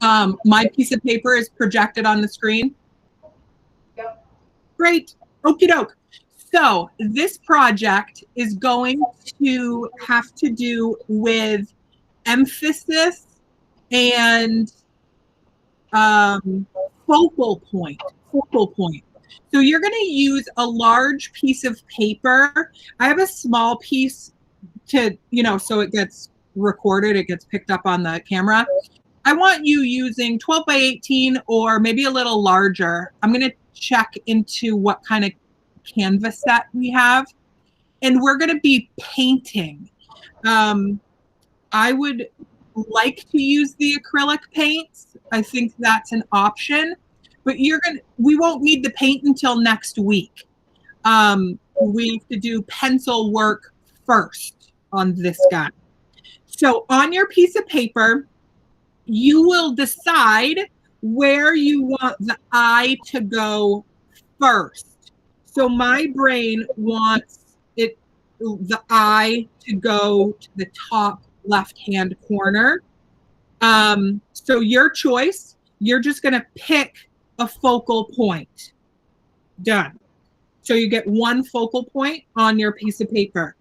My piece of paper is projected on the screen. Yep. Great. Okie doke. So this project is going to have to do with emphasis and focal point. So you're going to use a large piece of paper. I have a small piece to, so it gets recorded, it gets picked up on the camera. I want you using 12 by 18 or maybe a little larger. I'm going to check into what kind of canvas set we have. And we're going to be painting. I would like to use the acrylic paints. I think that's an option. But we won't need the paint until next week. We have to do pencil work first on this guy. So on your piece of paper, you will decide where you want the eye to go first. So my brain wants the eye to go to the top left-hand corner. So your choice, you're just going to pick a focal point. Done. So you get one focal point on your piece of paper.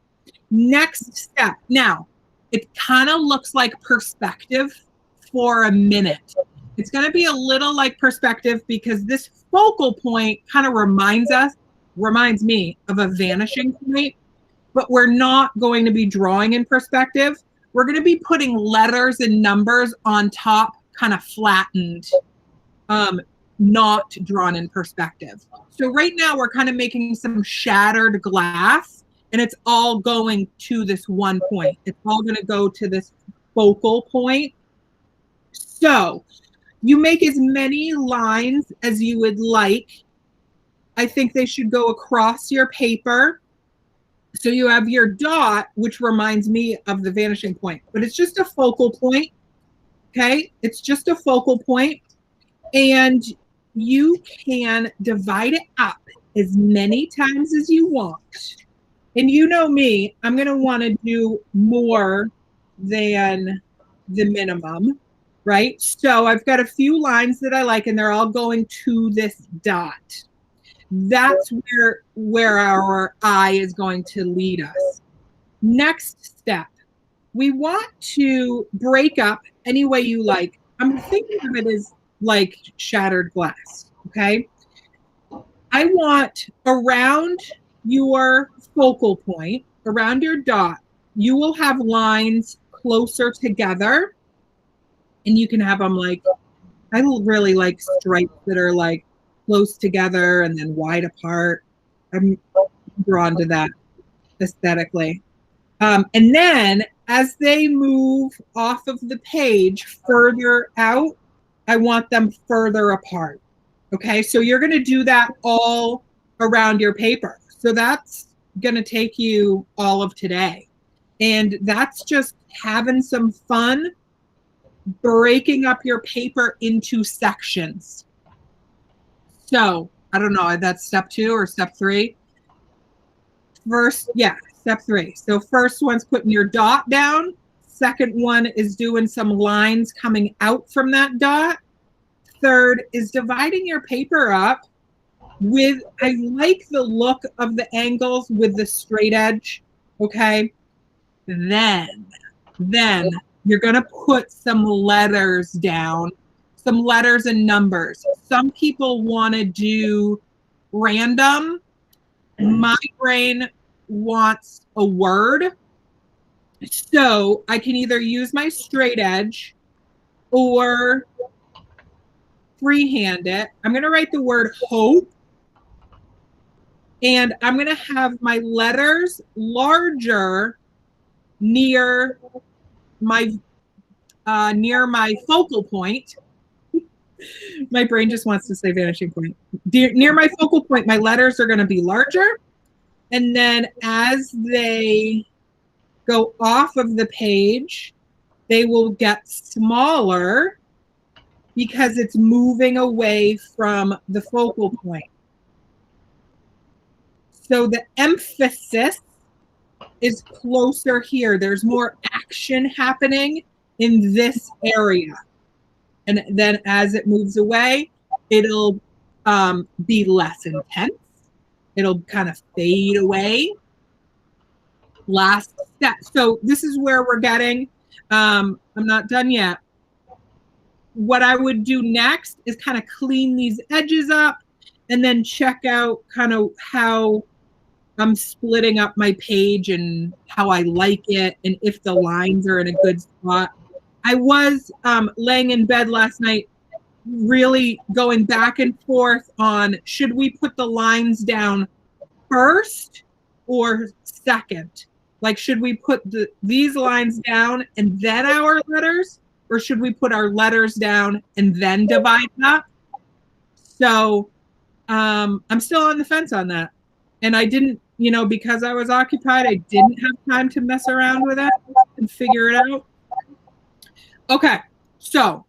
Next step. Now, it kind of looks like perspective for a minute. It's going to be a little like perspective because this focal point kind of reminds me of a vanishing point, but we're not going to be drawing in perspective. We're going to be putting letters and numbers on top, kind of flattened, not drawn in perspective. So right now we're kind of making some shattered glass, and it's all going to this one point. It's all going to go to this focal point. So you make as many lines as you would like. I think they should go across your paper. So you have your dot, which reminds me of the vanishing point, but it's just a focal point. Okay, it's just a focal point. And you can divide it up as many times as you want. And you know me, I'm going to want to do more than the minimum, right? So I've got a few lines that I like, and they're all going to this dot. That's where our eye is going to lead us. Next step, we want to break up any way you like. I'm thinking of it as like shattered glass, okay? I want around your focal point, around your dot, you will have lines closer together, and you can have them like, I really like stripes that are like close together and then wide apart. I'm drawn to that aesthetically. And then as they move off of the page further out, I want them further apart. Okay, so you're going to do that all around your paper. So that's going to take you all of today. And that's just having some fun, breaking up your paper into sections. So I don't know, that's step 2 or step 3. First, yeah, step 3. So first one's putting your dot down. Second one is doing some lines coming out from that dot. Third is dividing your paper up with, I like the look of the angles with the straight edge, okay? Then you're going to put some letters down, some letters and numbers. Some people want to do random. My brain wants a word. So I can either use my straight edge or freehand it. I'm going to write the word hope. And I'm going to have my letters larger near my focal point. My brain just wants to say vanishing point. Near my focal point, my letters are going to be larger. And then as they go off of the page, they will get smaller because it's moving away from the focal point. So the emphasis is closer here. There's more action happening in this area. And then as it moves away, it'll be less intense. It'll kind of fade away. Last step. So this is where we're getting, I'm not done yet. What I would do next is kind of clean these edges up and then check out kind of how I'm splitting up my page and how I like it and if the lines are in a good spot. I was laying in bed last night really going back and forth on should we put the lines down first or second? Like, should we put these lines down and then our letters? Or should we put our letters down and then divide up? So I'm still on the fence on that. And I didn't, because I was occupied, I didn't have time to mess around with it and figure it out. Okay, so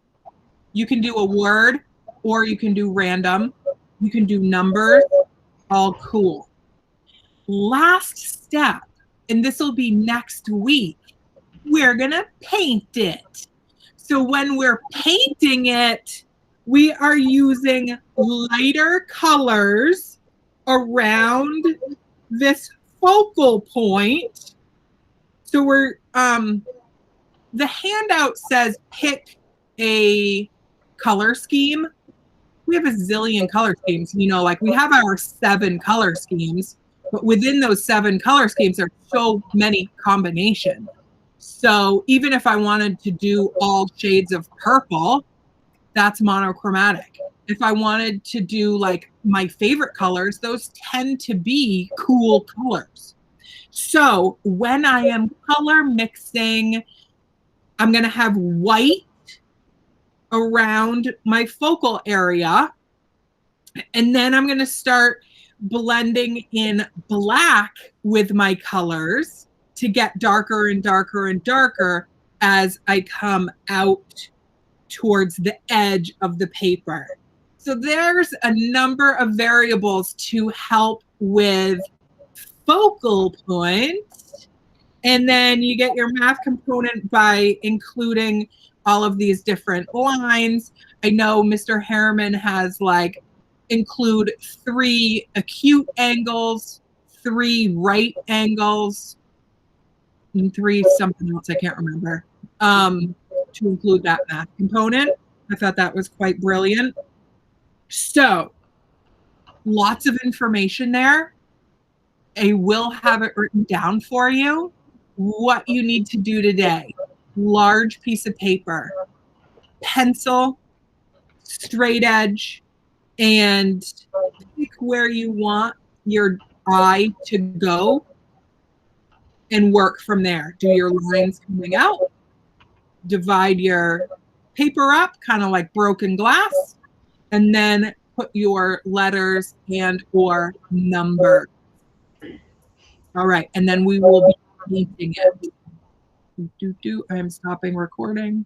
you can do a word or you can do random. You can do numbers, all cool. Last step, and this will be next week, we're gonna paint it. So when we're painting it, we are using lighter colors around this focal point. So we're, the handout says pick a color scheme. We have a zillion color schemes, like we have our 7 color schemes, but within those 7 color schemes, there are so many combinations. So even if I wanted to do all shades of purple, that's monochromatic. If I wanted to do like my favorite colors, those tend to be cool colors. So when I am color mixing, I'm going to have white around my focal area. And then I'm going to start blending in black with my colors to get darker and darker and darker as I come out towards the edge of the paper. So there's a number of variables to help with focal points. And then you get your math component by including all of these different lines. I know Mr. Harriman has like include 3 acute angles, 3 right angles, and 3 something else I can't remember, to include that math component. I thought that was quite brilliant. So lots of information there. I will have it written down for you. What you need to do today: large piece of paper, pencil, straight edge, and pick where you want your eye to go and work from there. Do your lines coming out, divide your paper up, kind of like broken glass, and then put your letters and or numbers. All right, and then we will be painting it. I am stopping recording.